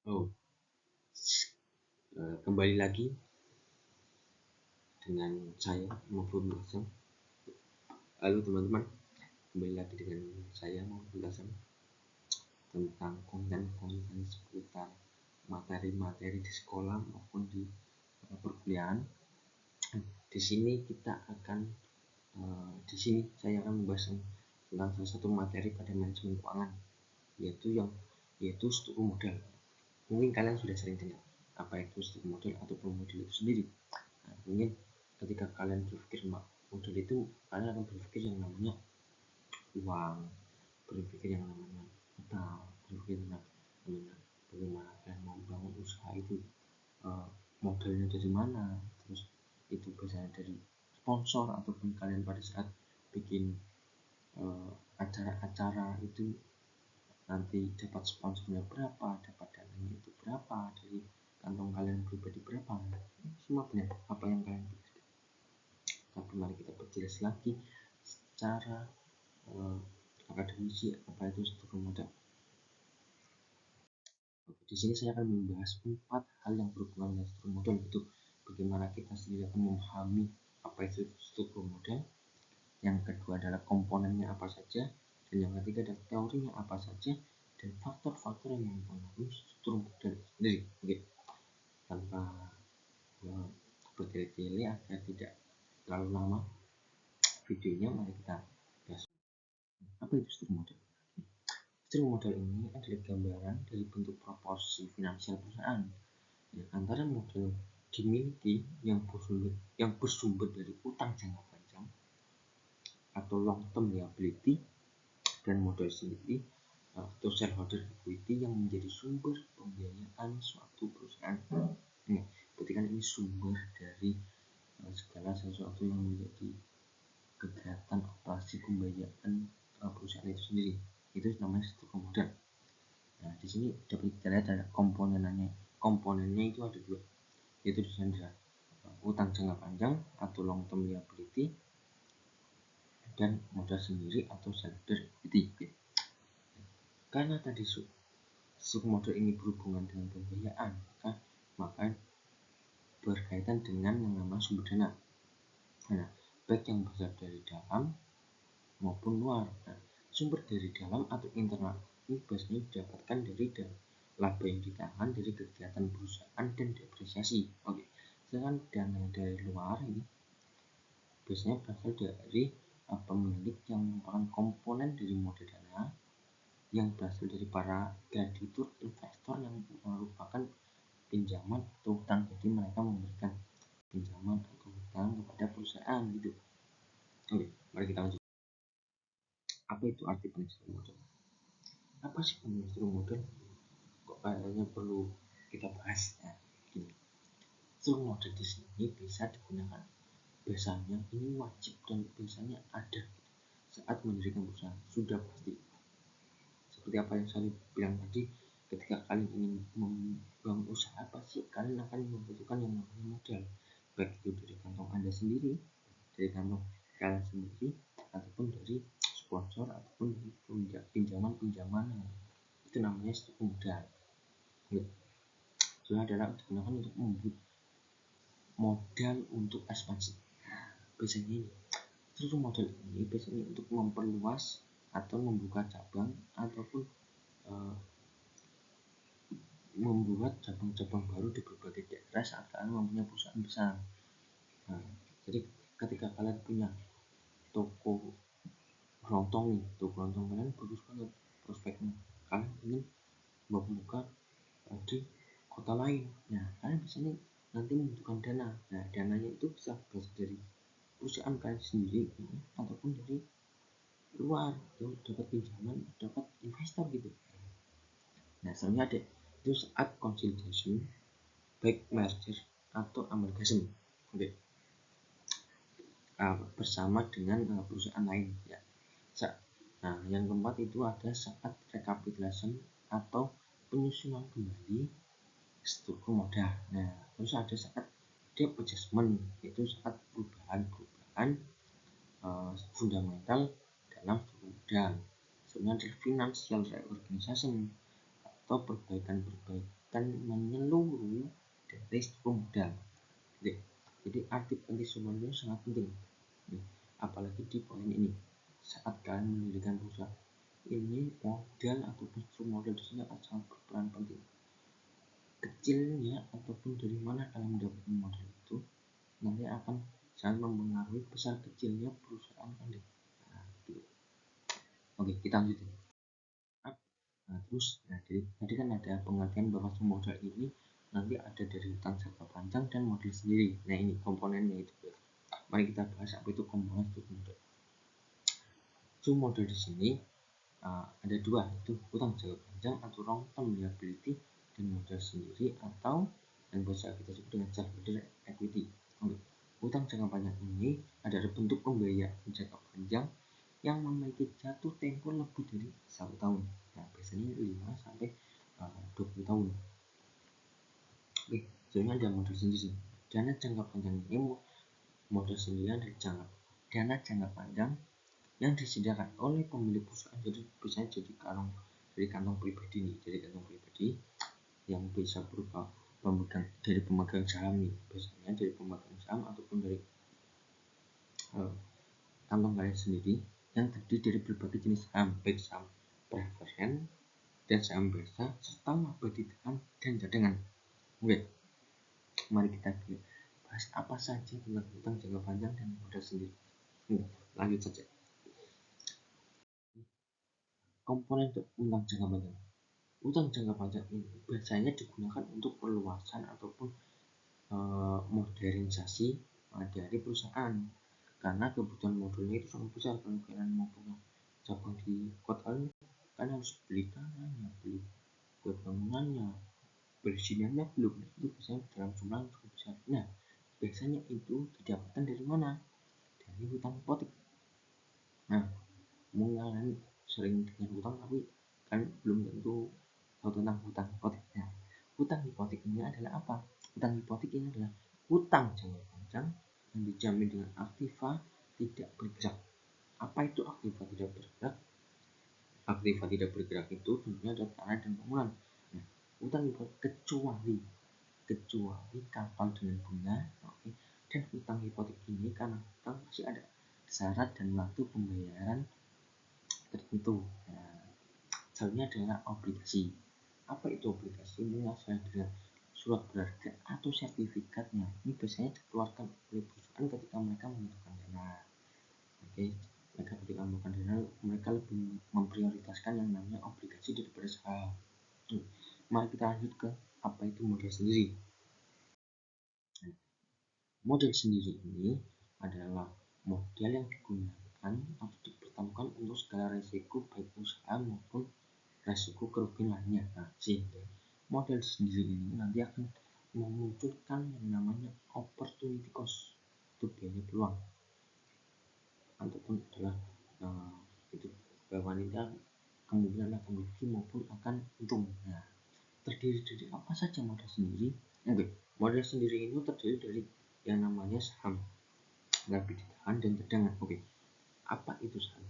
Oh, kembali lagi dengan saya Mahfud Hasan. Halo teman-teman, kembali lagi dengan saya Mahfud Hasan tentang konten-konten seputar materi-materi di sekolah maupun di perkuliahan. Di sini saya akan membahas tentang salah satu materi pada manajemen keuangan, yaitu struktur modal. Mungkin kalian sudah sering dengar apa itu struktur modal ataupun modal itu sendiri. Mungkin ketika kalian berpikir modal itu, kalian akan berpikir yang namanya uang, berpikir yang namanya modal, berpikir tentang bagaimana kalian mau membangun usaha itu, modalnya dari mana, terus itu biasanya dari sponsor ataupun kalian pada saat bikin acara-acara itu nanti dapat sponsornya berapa, dapat dananya itu berapa, dari kantong kalian pribadi berapa, semua benar apa yang kalian pikirkan. Tapi mari kita perjelas lagi secara akademisi apa itu struktur modal. Di sini saya akan membahas 4 hal yang berhubungan dengan struktur modal, yaitu bagaimana kita sendiri akan memahami apa itu struktur modal. Yang kedua adalah komponennya apa saja, dan yang ketiga adalah teorinya apa saja, dan faktor-faktor yang mempengaruhi struktur modal sendiri. Oke, tanpa bertele-tele agar tidak terlalu lama videonya, mari kita bahas apa itu struktur modal. Struktur modal ini adalah gambaran dari bentuk proporsi finansial perusahaan antara modal dimiliki yang bersumber dari utang jangka panjang atau long term liability, dan modal sendiri atau shareholder equity yang menjadi sumber pembiayaan suatu perusahaan. Berarti kan ini sumber dari segala sesuatu yang menjadi kegiatan operasi pembiayaan perusahaan itu sendiri. Itu namanya struktur modal. Nah, di sini dapat kita lihat ada komponennya itu ada 2, yaitu di sana ada utang jangka panjang atau long term liability, dan modal sendiri atau shareholder equity. Karena tadi struktur modal ini berhubungan dengan pembiayaan, maka berkaitan dengan yang namanya sumber dana. Nah, baik yang berasal dari dalam maupun luar. Nah, sumber dari dalam atau internal ini biasanya didapatkan dari laba yang ditahan dari kegiatan perusahaan dan depresiasi. Oke, sedangkan dana dari luar ini biasanya berasal dari pemilik yang merupakan komponen dari modal dana yang berasal dari para kreditur investor yang merupakan pinjaman atau hutang. Jadi mereka memberikan pinjaman atau hutang kepada perusahaan gitu. Oke, mari kita lanjut. Apa itu arti struktur modal? Apa sih struktur modal? Kok kayaknya perlu kita bahas? Nah, gini. Struktur modal di sini bisa digunakan. Biasanya ini wajib dan biasanya ada saat mendirikan perusahaan, sudah pasti. Seperti apa yang saya bilang tadi, ketika kalian ingin membangun usaha, pasti kalian akan membutuhkan yang namanya modal, baik itu dari kantong Anda sendiri, dari kantong kalian sendiri, ataupun dari sponsor ataupun dari pinjaman. Itu namanya struktur modal. Itu adalah digunakan untuk membuat modal untuk ekspansi. Biasanya ini struktur modal ini biasanya untuk memperluas atau membuka cabang ataupun membuat cabang-cabang baru di berbagai daerah saat kalian mempunyai perusahaan besar. Nah, jadi ketika kalian punya toko kelontong kalian bagus banget prospeknya, kalian ingin membuka di kota lain. Nah, kalian biasanya nanti membutuhkan dana. Nah, dananya itu bisa berasal dari perusahaan kalian sendiri ataupun dari luar, dapat pinjaman, dapat investor gitu. Nah, selanjutnya ada itu saat consolidation, baik merger atau amalgamation. Oke. Bersama dengan perusahaan lain ya. Nah, yang keempat itu ada saat recapitalization atau penyusunan kembali struktur modal. Nah, terus ada saat debt adjustment, yaitu saat perubahan fundamental dalam struktur modal. Sebenarnya financial reorganization atau perbaikan akan menyeluruh dari struktur modal. Jadi arti penting semuanya sangat penting. Apalagi di poin ini, saat kalian mendirikan perusahaan ini, modal ataupun struktur modal di sini akan sangat berperan penting. Kecilnya ataupun dari mana kalian mendapatkan modal itu nanti akan sangat mempengaruhi besar kecilnya perusahaan kalian. Gitu. Oke, kita lanjutin. Terus jadi tadi kan ada pengertian bahwa modal ini nanti ada dari hutang jangka panjang dan modal sendiri. Nah, ini komponennya itu. Mari kita bahas apa itu komponen struktur modal. Struktur modal di sini ada dua, itu hutang jangka panjang atau long term liability dan modal sendiri atau yang biasa kita sebut dengan shareholder equity. Hutang jangka panjang ini adalah bentuk pembayaran jangka panjang yang memiliki jatuh tempo lebih dari 1 tahun. Nah, biasanya 5 sampai 20 tahun. Oke, sebenarnya ada modal sendiri. Dana jangka panjang ini modal sendiri dari dana jangka panjang yang disediakan oleh pemilik perusahaan. Jadi biasanya dari kantong pribadi nih, dari kantong pribadi yang bisa berupa dari pemegang saham nih, biasanya dari pemegang saham ataupun dari kantong kalian sendiri yang terdiri dari berbagai jenis saham, baik saham preferen dan saham biasa serta laba ditahan dan cadangan. Oke, mari kita bahas apa saja tentang hutang jangka panjang dan modal sendiri. Lanjut saja. Komponen hutang jangka panjang. Hutang jangka panjang ini biasanya digunakan untuk perluasan ataupun modernisasi dari perusahaan, karena kebutuhan modulnya itu sangat besar. Kalau kalian mau punya cabang di kota lain, kalian harus beli tanahnya, beli bangunannya, perizinannya belum, itu biasanya dalam jumlah yang cukup besar. Nah, biasanya itu didapatkan dari mana? Dari hutang hipotek. Nah, mungkin kalian sering dengan hutang tapi kalian belum tentu tahu tentang hutang hipotek. Nah, hutang hipotek ini adalah apa? Hutang hipotek ini adalah hutang jangka panjang yang dijamin dengan aktiva tidak bergerak. Apa itu aktiva tidak bergerak? Aktiva tidak bergerak itu tentunya adalah tanah dan bangunan. Nah, hutang hipotek kecuali kapal dengan bunga, dan hutang hipotek ini karena hutang masih ada syarat dan waktu pembayaran tertentu. Nah, contohnya adalah obligasi. Apa itu obligasi? Mengasalkan dengan surat berharga atau sertifikatnya. Ini biasanya dikeluarkan oleh perusahaan ketika mereka membutuhkan dana. Mereka ketika membutuhkan dana, mereka lebih memprioritaskan yang namanya obligasi daripada saham. Mari kita lanjut ke apa itu modal sendiri. Modal sendiri ini adalah modal yang digunakan atau dipertemukan untuk segala resiko baik usaha maupun resiko kerugian lainnya. Nah, sehingga modal sendiri ini nanti akan memunculkan yang namanya opportunity cost, itu biaya peluang, ataupun adalah itu bahwa wanita kemungkinan akan rugi maupun akan untung. Nah, terdiri dari apa saja modal sendiri? Modal sendiri ini terdiri dari yang namanya saham, laba ditahan dan cadangan. Apa itu saham?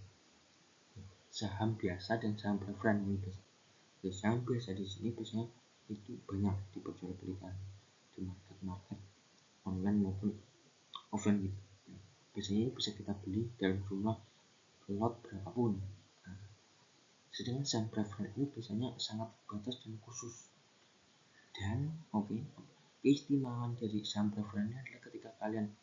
Saham biasa dan saham preferen ini biasa. Saham biasa di sini biasanya itu banyak diperjualbelikan di market online maupun offline gitu. Biasanya bisa kita beli dalam jumlah lot berapapun. Sedangkan saham preferen ini biasanya sangat terbatas dan khusus. Dan keistimewaan dari saham preferen adalah ketika kalian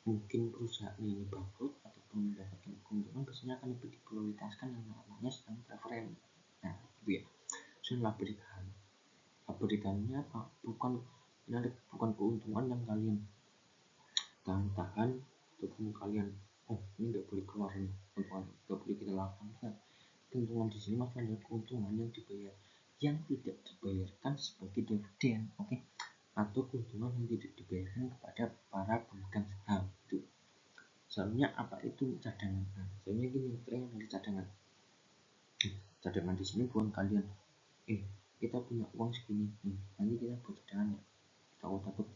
mungkin perusahaan ini bangkrut ataupun mendapatkan keuntungan, biasanya akan lebih diprioritaskan yang namanya saham preferen. Nah, gitu ya. Laba ditahan. Laba ditahannya apa? Bukan keuntungan yang kalian tahan ataupun kalian ini nggak boleh keluar nih, keuntungan nggak boleh kita lakukan. Keuntungan di sini maksudnya adalah keuntungan yang dibayar, yang tidak dibayarkan sebagai dividen, atau keuntungan yang tidak dibayarkan kepada para pemegang saham. Itu sebenarnya apa itu cadangan? Sebenarnya gini, tren dari cadangan. Cadangan di sini bukan kalian kita punya uang segini nanti kita buat cadangan ya, takut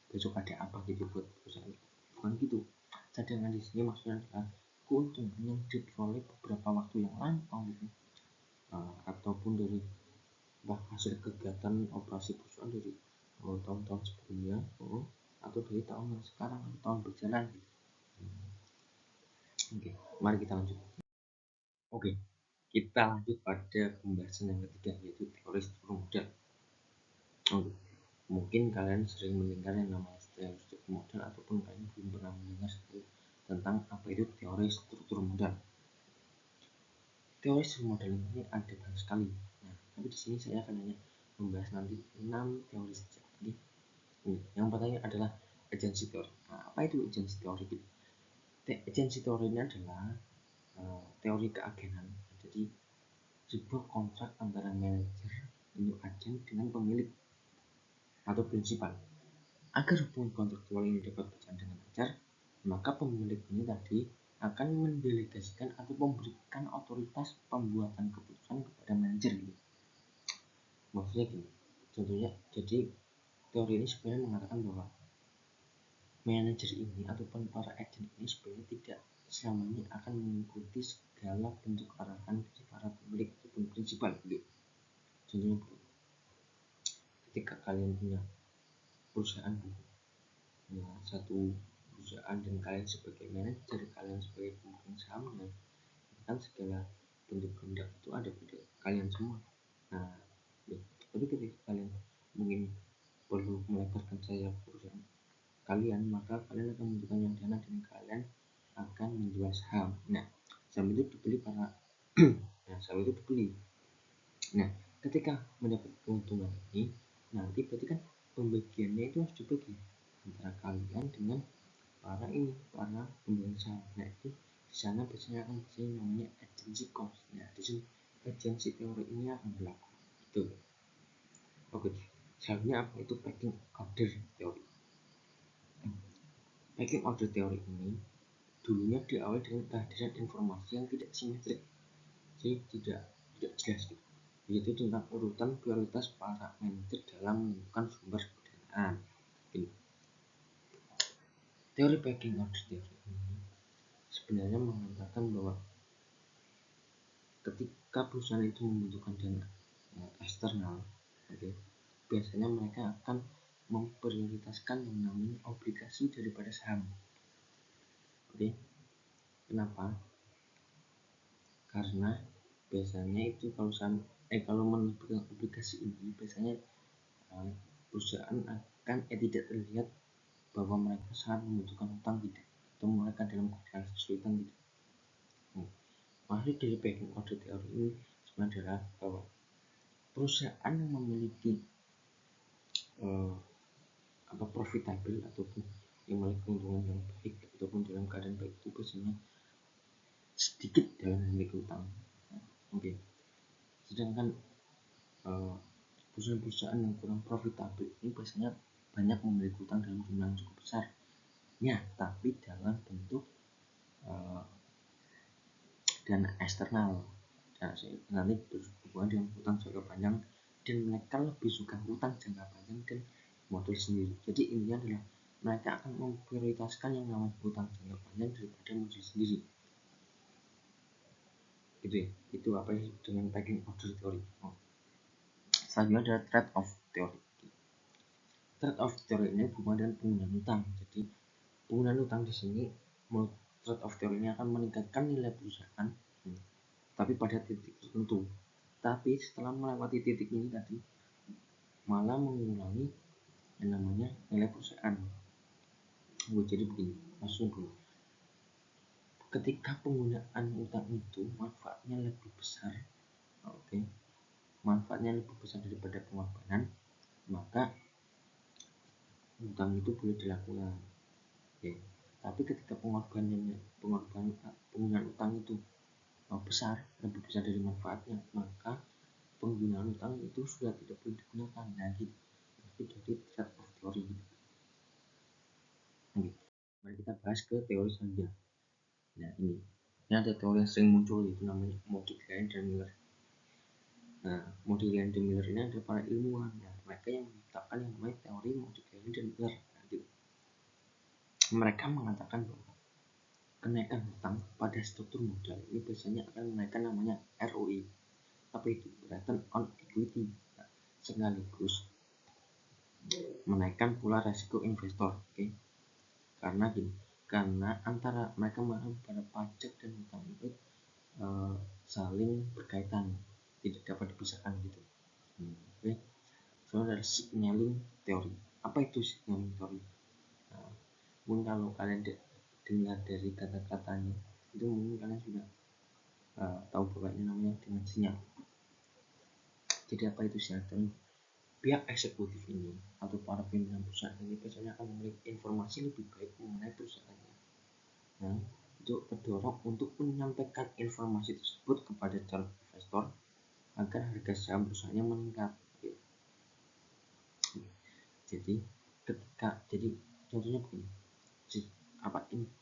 besok ada apa gitu buat perusahaan. Bukan gitu. Cadangan di sini maksudnya adalah keuntungan yang diperoleh beberapa waktu yang lampau gitu, ataupun dari hasil kegiatan operasi perusahaan dari tahun-tahun sebelumnya atau dari tahun yang sekarang atau tahun berjalan. Oke, mari kita lanjut. Oke, kita lanjut pada pembahasan yang ketiga, yaitu teori struktur modal. Mungkin kalian sering mendengar yang namanya teori struktur modal, ataupun kalian belum pernah mendengar tentang apa itu teori struktur modal. Teori struktur modal ini ada banyak sekali. Nah, tapi di sini saya akan hanya membahas nanti 6 teori saja. Yang pertama adalah agency teori. Nah, apa itu agency teori? Agency teori ini adalah teori keagenan. Jadi sebuah kontrak antara manajer untuk agen dengan pemilik atau prinsipal. Agar hubungan kontraktual ini dapat berjalan dengan lancar, maka pemilik ini tadi akan mendelegasikan atau memberikan otoritas pembuatan keputusan kepada manajer gitu. Maksudnya gini, contohnya, jadi teori ini sebenarnya mengatakan bahwa manajer ini ataupun para agen ini sebenarnya tidak selamanya akan mengikuti segala bentuk arahan dari para pemilik ataupun prinsipal gitu. Contohnya, ketika kalian punya perusahaan, satu perusahaan, dan kalian sebagai manajer, kalian sebagai pemegang sahamnya, kan segala bentuk kehendak itu ada pada kalian semua. Nah, tapi ketika kalian mungkin perlu melebarkan sayap perusahaan kalian, maka kalian akan membutuhkan yang dana dan kalian akan menjual saham. Nah, saham itu dibeli saham itu dibeli. Nah, ketika mendapat keuntungan ini, nanti berarti kan pembagiannya itu harus dibagi antara kalian dengan para pemegang saham. Nah, itu di sana biasanya akan terjadi namanya agency cost. Nah, di sini agency teori ini akan berlaku. Itu. Oke, selanjutnya apa itu pecking order teori? Pecking order teori ini dulunya diawali dengan kehadiran informasi yang tidak simetrik, jadi tidak jelas gitu, yaitu tentang urutan prioritas para manajer dalam menentukan sumber pendanaan. Teori pecking order teori ini sebenarnya mengatakan bahwa ketika perusahaan itu membutuhkan dana eksternal, biasanya mereka akan memprioritaskan yang namanya obligasi daripada saham. Kenapa? Karena biasanya itu kalau menerbitkan obligasi ini, biasanya perusahaan akan tidak terlihat bahwa mereka sangat membutuhkan utang tidak, atau mereka dalam kondisi kesulitan tidak. Maksud dari pecking order teori ini sebenarnya adalah bahwa perusahaan yang memiliki profitable ataupun yang memiliki keuntungan yang baik ataupun dalam keadaan baik itu biasanya sedikit dalam memiliki utang. Sedangkan perusahaan-perusahaan yang kurang profitable ini biasanya banyak memiliki utang dalam jumlah yang cukup besar. Ya, tapi dalam bentuk dana eksternal. Nanti berhubungan dengan utang jangka panjang, dan mereka lebih suka utang jangka panjang dan modal sendiri. Jadi intinya adalah mereka akan memprioritaskan yang namanya utang jangka panjang daripada modal sendiri. Gitu ya. Itu apa yang dengan pecking order teori. Selanjutnya adalah trade-off teori. Trade-off teori ini berhubungan dengan penggunaan utang. Jadi penggunaan utang di sini, trade-off teori ini akan meningkatkan nilai perusahaan, tapi pada titik tertentu. Tapi setelah melewati titik ini tadi, malah mengurangi yang namanya nilai perusahaan. Jadi begini, maksudnya dulu, ketika penggunaan utang itu manfaatnya lebih besar, manfaatnya lebih besar daripada pengorbanan, maka utang itu boleh dilakukan. Tapi ketika penggunaan utang itu besar, lebih besar dari manfaatnya, maka penggunaan utang itu sudah tidak boleh digunakan lagi. Itu dari trade-off teori. Mari kita bahas ke teori selanjutnya. Nah, ini ada teori yang sering muncul, yaitu namanya Modigliani dan Miller. Nah, Modigliani dan Miller ini adalah para ilmuwan, mereka yang menciptakan yang namanya teori Modigliani dan Miller. Mereka mengatakan bahwa kenaikan hutang pada struktur modal ini biasanya akan menaikkan namanya ROE, apa itu, return on equity. sekaligus menaikkan pula resiko investor. Karena antara mereka pada pajak dan hutang itu saling berkaitan, tidak dapat dipisahkan gitu. So ada signaling teori. Apa itu signaling teori? Mungkin kalau kalian dengar dari kata-katanya itu mungkin kalian sudah tahu bahwa ini namanya dengan sinyal. Jadi apa itu sinyal teori? Pihak eksekutif ini atau para pimpinan perusahaan ini biasanya akan memiliki informasi lebih baik mengenai perusahaannya. Nah, itu terdorong untuk menyampaikan informasi tersebut kepada calon investor agar harga saham perusahaannya meningkat. Jadi contohnya begini,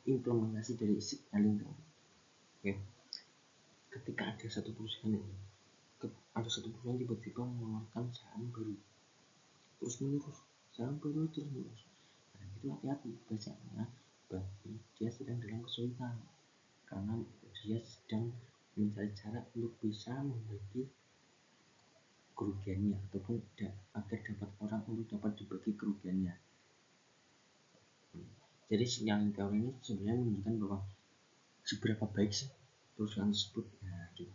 implementasi dari signaling teori. Ketika ada satu perusahaan tiba-tiba mengeluarkan saham baru terus menerus, nah itu hati-hati, biasanya berarti dia sedang dalam kesulitan karena dia sedang mencari cara untuk bisa membagi kerugiannya ataupun agar dapat orang untuk dapat dibagi kerugiannya. Jadi sinyal teori ini sebenarnya menunjukkan bahwa seberapa baik sih perusahaan tersebut. Nah, gitu.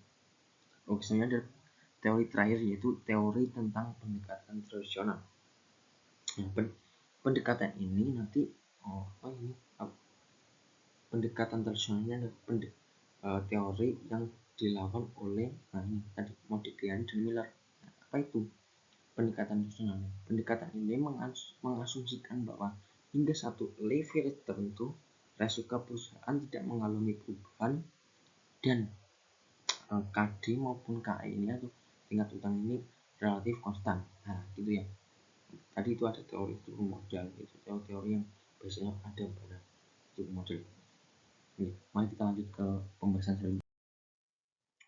Sebenarnya ada teori terakhir, yaitu teori tentang pendekatan tradisional. Nah, pendekatan ini nanti pendekatan tradisionalnya adalah teori yang dilawan oleh tadi Modigliani dan Miller. Nah, apa itu pendekatan tradisional? Pendekatan ini mengasumsikan bahwa hingga satu level tertentu resiko perusahaan tidak mengalami perubahan dan KD maupun KE ini atau tingkat utang ini relatif konstan. Nah, gitu ya. Tadi itu ada teori struktur modal, itu teori yang biasanya ada pada struktur modal. Oke, mari kita lanjut ke pembahasan selanjutnya.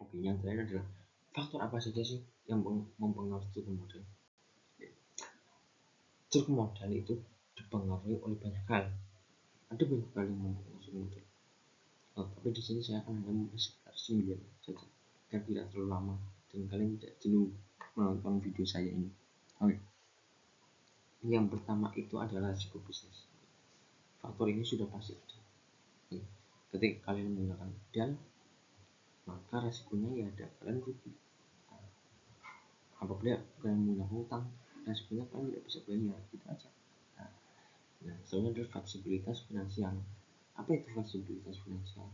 Oke, yang terakhir adalah faktor apa saja sih yang mempengaruhi struktur modal? Struktur modal itu dipengaruhi oleh banyak hal. Ada banyak hal yang mempengaruhi struktur modal. Tapi di sini saya akan hanya membahas 9 saja, agar tidak terlalu lama dan kalian tidak jenuh menonton video saya ini. Oke. Yang pertama itu adalah risiko bisnis. Faktor ini sudah pasti ada. Ketika kalian menggunakan modal, maka resikonya ya ada kalian rugi. Apabila kalian menggunakan utang, resikonya kalian tidak bisa bayar, gitu aja. Nah, soalnya ada fleksibilitas finansial. Apa itu fleksibilitas finansial?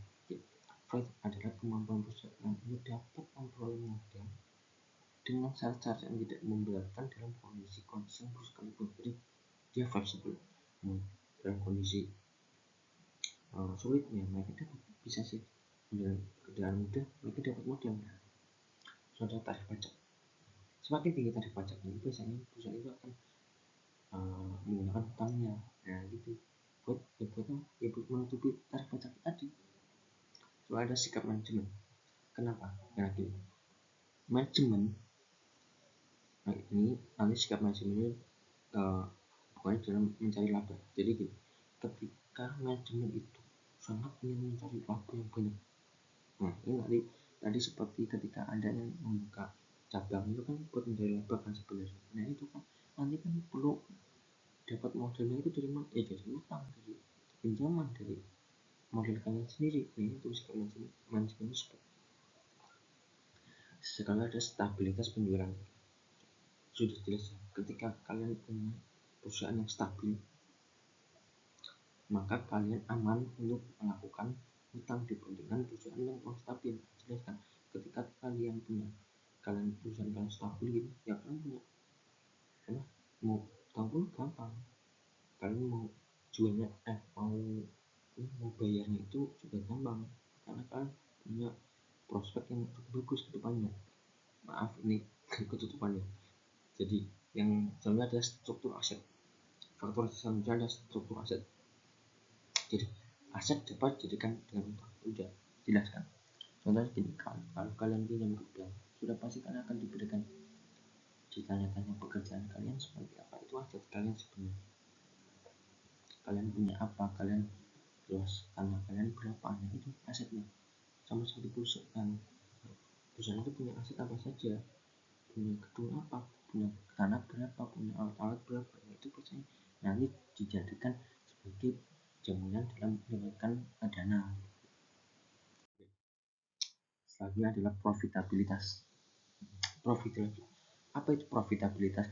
Adalah kemampuan perusahaan untuk dapat memperoleh modal dengan syarat-syarat yang tidak memberatkan dalam kondisi yang buruk sekalipun. Jadi dia fleksibel. Dalam kondisi sulit ya mereka bisa sih dengan mudah mereka dapat modal. Contoh tarif pajak, semakin tinggi tarif pajak ini biasanya perusahaan itu akan menggunakan hutangnya. Nah, gitu buat menutupi tarif pajak tadi. So ada sikap manajemen. Kenapa? Karena gini, manajemen ini nanti sikap manajemen ini pokoknya dalam mencari laba. Jadi gini, ketika manajemen itu sangat ingin mencari laba yang banyak, nah ini tadi seperti ketika ada yang membuka cabang itu kan buat mencari laba kan sebenarnya. Nah itu kan nanti kan perlu dapat modalnya itu dari mana? Dari utang, dari pinjaman, dari modal kalian sendiri. Nah itu sikap manajemen itu. Sekarang ada stabilitas penjualan. Sudah jelas ya, ketika kalian punya perusahaan yang stabil, maka kalian aman untuk melakukan utang dibandingkan perusahaan yang kurang stabil. Jelas kan? Ketika kalian perusahaan kalian stabil gitu, ya kalian punya mau utang pun gampang. Kalian mau jualnya mau bayarnya itu juga gampang karena kalian punya prospek yang bagus ke depannya. Maaf ini ketutupannya. Jadi yang selanjutnya adalah struktur aset. Faktor selanjutnya adalah struktur aset. Jadi aset dapat dijadikan dengan utang. Udah jelaskan. Contohnya gini, kalau kalian pinjam ke bank, sudah pasti kalian akan diberikan ditanya-tanya pekerjaan kalian seperti apa, itu aset kalian sebenarnya. Kalian punya apa, kalian luas tanah kalian berapa, nah itu asetnya. Sama seperti perusahaan itu punya aset apa saja, punya gedung apa, punya tanah berapa, punya alat-alat berapa, itu biasanya nanti dijadikan sebagai jaminan dalam menyalurkan dana. Selanjutnya adalah profitabilitas. Apa itu profitabilitas?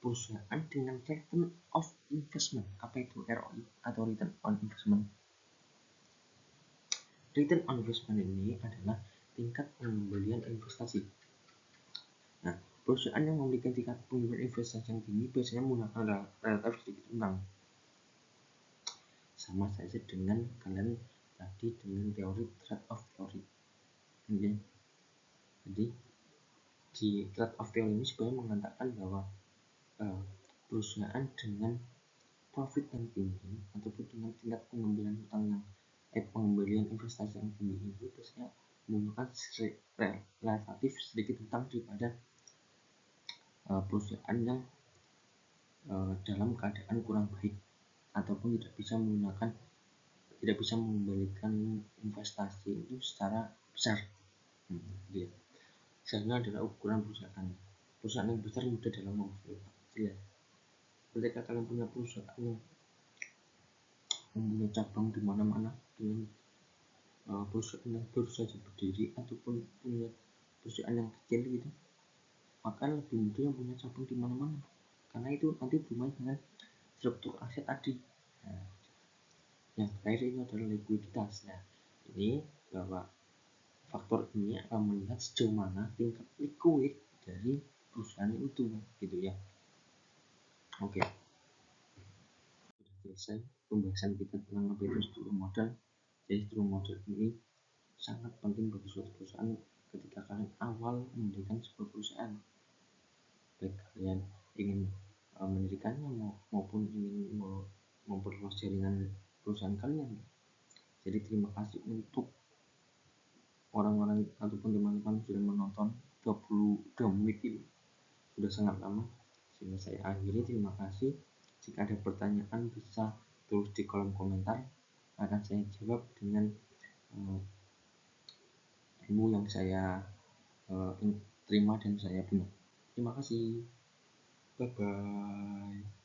Perusahaan dengan return of investment. Apa itu ROI atau return on investment? Return on investment ini adalah tingkat pengembalian investasi. Nah, perusahaan yang memiliki tingkat pengembalian investasi yang tinggi biasanya menggunakan relatif sedikit utang. Sama saja dengan kalian tadi dengan teori trade-off theory. Okay. Jadi di trade-off theory ini sebenarnya mengatakan bahwa perusahaan dengan profit yang tinggi ataupun dengan tingkat pengembalian utang yang pengembalian investasi yang tinggi itu biasanya menggunakan relatif sedikit utang daripada perusahaan yang dalam keadaan kurang baik ataupun tidak bisa mengembalikan investasi itu secara besar. Gitu. Sebenarnya adalah ukuran perusahaan yang besar mudah dalam mengembalikan. Ketika kalian punya perusahaan yang mempunyai cabang di mana-mana dengan perusahaan yang baru saja berdiri ataupun punya perusahaan yang kecil gitu, maka lebih mudah yang punya cabang di mana-mana karena itu nanti bermain dengan struktur aset tadi. Nah, yang terakhir ini adalah likuiditas. Nah, ini bahwa faktor ini akan melihat sejauh mana tingkat likuid dari perusahaan itu gitu ya. Oke. Sudah selesai pembahasan kita tentang apa itu struktur modal. Jadi struktur modal ini sangat penting bagi suatu perusahaan ketika kalian awal mendirikan sebuah perusahaan, baik kalian ingin mendirikannya maupun ingin memperluas jaringan perusahaan kalian. Jadi terima kasih untuk orang-orang ataupun teman-teman sudah menonton 22 menit ini, sudah sangat lama. Sehingga saya akhiri, terima kasih. Jika ada pertanyaan bisa tulis di kolom komentar, akan saya jawab dengan ilmu yang saya terima dan saya punya. Terima kasih. Bye bye.